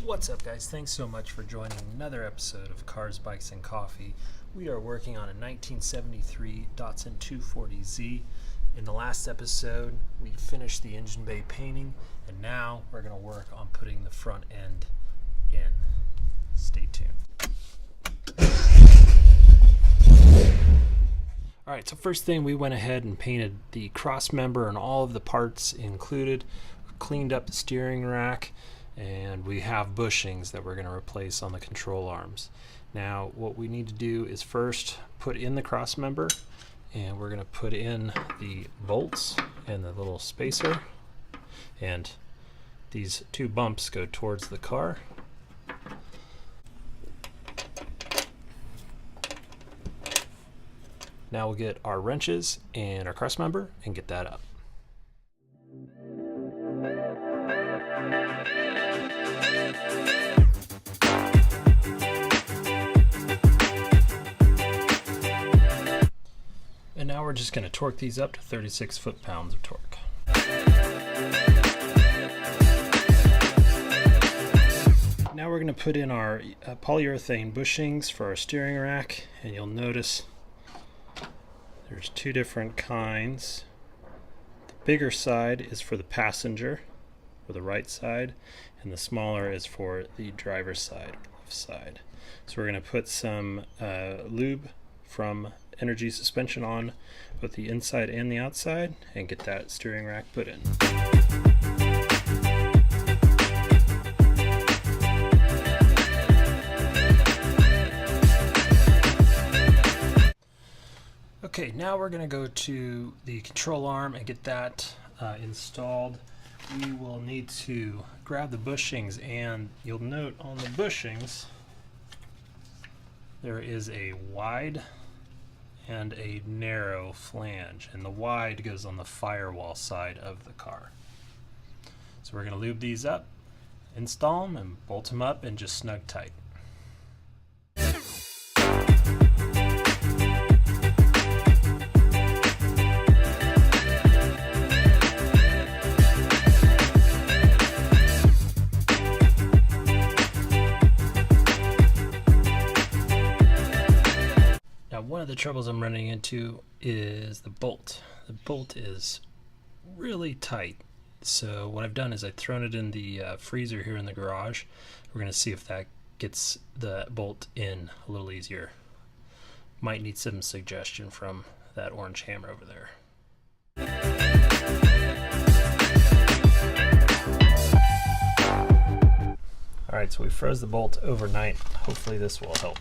What's up, guys? Thanks so much for joining another episode of Cars, Bikes, and Coffee. We are working on a 1973 Datsun 240Z. In the last episode, we finished the engine bay painting, and now we're going to work on putting the front end in. Stay tuned. Alright, so first thing, we went ahead and painted the cross member and all of the parts included. Cleaned up the steering rack, and we have bushings that we're going to replace on the control arms. Now what we need to do is first put in the cross member, and we're going to put in the bolts and the little spacer, and these two bumps go towards the car. Now we'll get our wrenches and our cross member and get that up. And now we're just going to torque these up to 36 foot-pounds of torque. Now we're going to put in our polyurethane bushings for our steering rack, and you'll notice there's two different kinds. The bigger side is for the passenger, for the right side, and the smaller is for the driver's side, left side. So we're going to put some lube from Energy suspension on both the inside and the outside and get that steering rack put in. Okay, now we're going to go to the control arm and get that installed. We will need to grab the bushings, and you'll note on the bushings there is a wide and a narrow flange, and the wide goes on the firewall side of the car. So we're going to lube these up, install them, and bolt them up and just snug tight. One of the troubles I'm running into is the bolt. The bolt is really tight. So what I've done is I've thrown it in the freezer here in the garage. We're going to see if that gets the bolt in a little easier. Might need some suggestion from that orange hammer over there. Alright, so we froze the bolt overnight. Hopefully this will help.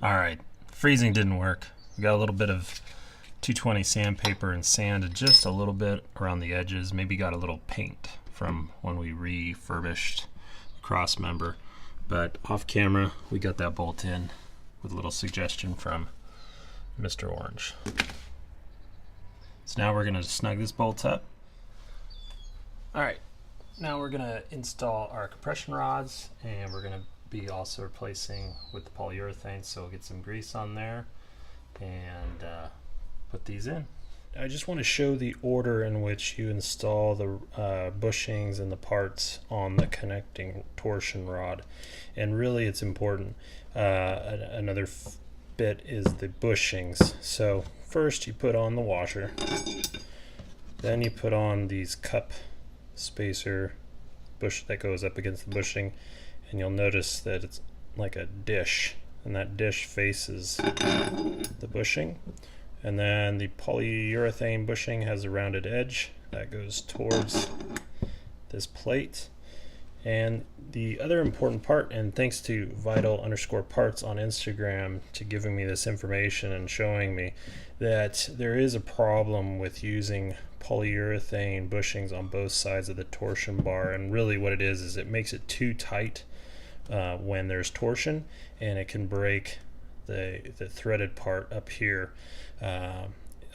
Alright, freezing didn't work. We got a little bit of 220 sandpaper and sanded just a little bit around the edges. Maybe got a little paint from when we refurbished the cross member. But off camera, we got that bolt in with a little suggestion from Mr. Orange. So now we're going to snug this bolt up. Alright, now we're going to install our compression rods, and we're going to be also replacing with the polyurethane, so we'll get some grease on there and put these in. I just want to show the order in which you install the bushings and the parts on the connecting torsion rod, and really it's important. Another bit is the bushings. So first you put on the washer, then you put on these cup spacer bush that goes up against the bushing, and you'll notice that it's like a dish, and that dish faces the bushing. And then the polyurethane bushing has a rounded edge that goes towards this plate. And the other important part, and thanks to Vital_Parts on Instagram to giving me this information and showing me that there is a problem with using polyurethane bushings on both sides of the torsion bar, and really what it is it makes it too tight when there's torsion, and it can break the threaded part up here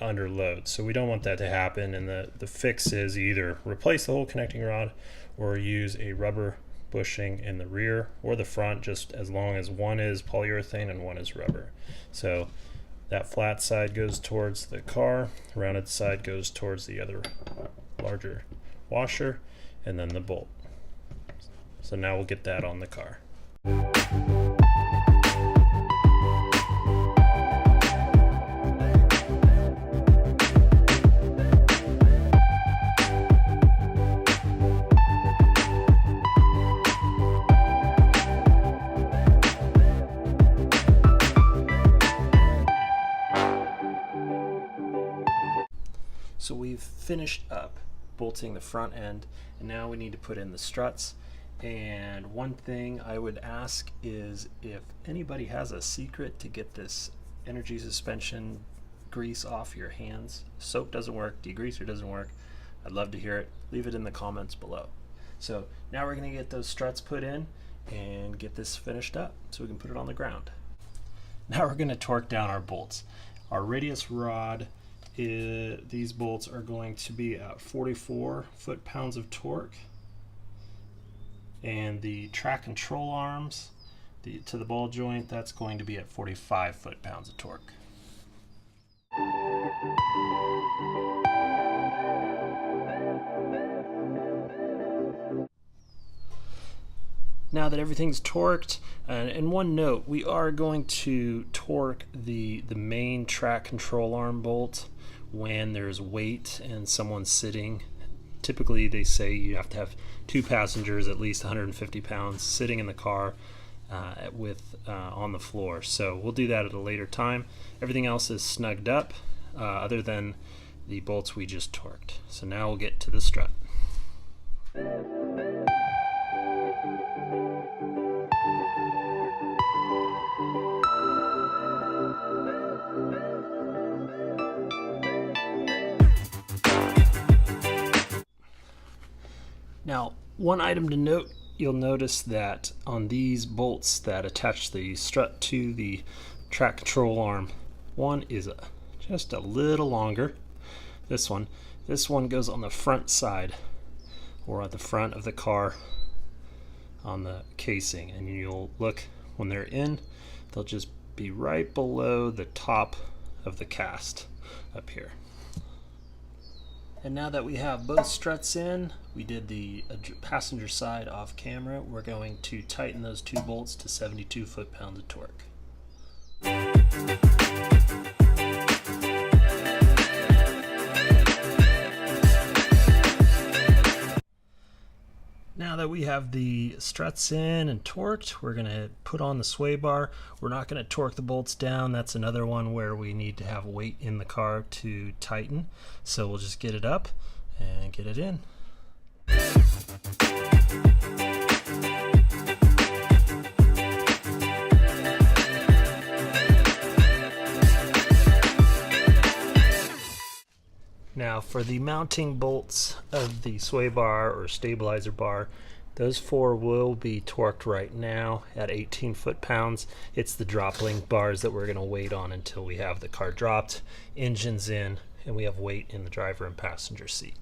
under load. So we don't want that to happen, and the fix is either replace the whole connecting rod or use a rubber bushing in the rear or the front, just as long as one is polyurethane and one is rubber. So That flat side goes towards the car, rounded side goes towards the other larger washer, and then the bolt. So now we'll get that on the car. So we've finished up bolting the front end, and now we need to put in the struts. And one thing I would ask is if anybody has a secret to get this energy suspension grease off your hands. Soap doesn't work, degreaser doesn't work. I'd love to hear it. Leave it in the comments below. So now we're going to get those struts put in and get this finished up so we can put it on the ground. Now we're going to torque down our bolts. Our radius rod, these bolts are going to be at 44 foot-pounds of torque, and the track control arms to the ball joint, that's going to be at 45 foot-pounds of torque. Now that everything's torqued, and one note, we are going to torque the main track control arm bolt when there's weight and someone's sitting. Typically they say you have to have 2 passengers, at least 150 pounds, sitting in the car on the floor. So we'll do that at a later time. Everything else is snugged up other than the bolts we just torqued. So now we'll get to the strut. Now, one item to note, you'll notice that on these bolts that attach the strut to the track control arm, one is just a little longer. This one goes on the front side, or at the front of the car on the casing, and you'll look when they're in, they'll just be right below the top of the cast up here. And now that we have both struts in, we did the passenger side off camera, we're going to tighten those 2 bolts to 72 foot-pounds of torque. Now that we have the struts in and torqued, we're going to put on the sway bar. We're not going to torque the bolts down. That's another one where we need to have weight in the car to tighten. So we'll just get it up and get it in. Now for the mounting bolts of the sway bar or stabilizer bar, those 4 will be torqued right now at 18 foot-pounds. It's the drop link bars that we're going to wait on until we have the car dropped, engines in, and we have weight in the driver and passenger seat.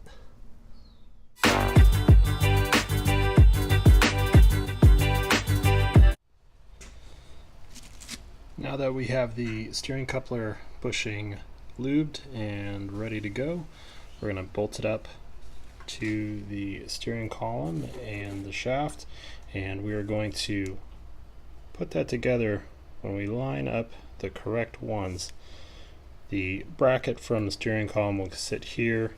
Now that we have the steering coupler bushing lubed and ready to go, we're going to bolt it up to the steering column and the shaft, and we are going to put that together. When we line up the correct ones, the bracket from the steering column will sit here,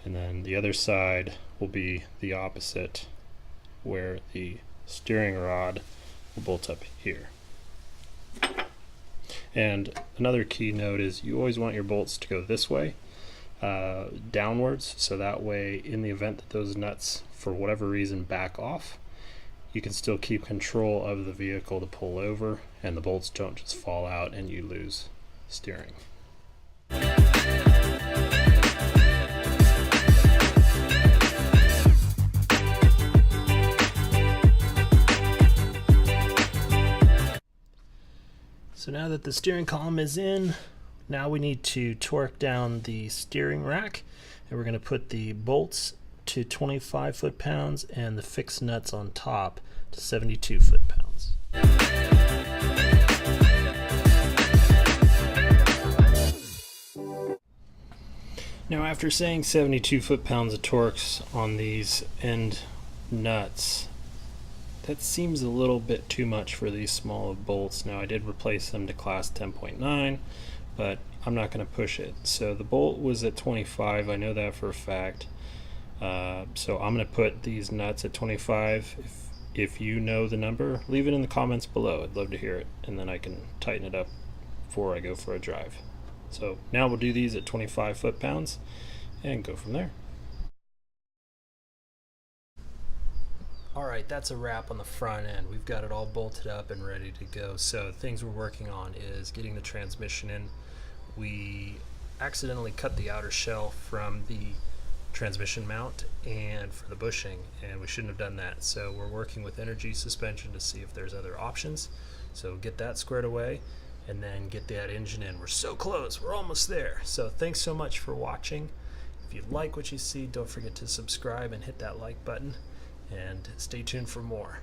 and then the other side will be the opposite, where the steering rod will bolt up here. And another key note is you always want your bolts to go this way, downwards, so that way in the event that those nuts for whatever reason back off, you can still keep control of the vehicle to pull over and the bolts don't just fall out and you lose steering. So now that the steering column is in, now we need to torque down the steering rack, and we're going to put the bolts to 25 foot-pounds and the fixed nuts on top to 72 foot-pounds. Now, after saying 72 foot-pounds of torques on these end nuts, that seems a little bit too much for these small bolts. Now, I did replace them to class 10.9, but I'm not going to push it. So the bolt was at 25, I know that for a fact. So I'm going to put these nuts at 25. If you know the number, leave it in the comments below. I'd love to hear it, and then I can tighten it up before I go for a drive. So now we'll do these at 25 foot-pounds and go from there. Alright, that's a wrap on the front end. We've got it all bolted up and ready to go. So things we're working on is getting the transmission in. We accidentally cut the outer shell from the transmission mount and for the bushing, and we shouldn't have done that. So we're working with energy suspension to see if there's other options. So get that squared away and then get that engine in. We're so close, we're almost there. So thanks so much for watching. If you like what you see, don't forget to subscribe and hit that like button, and stay tuned for more.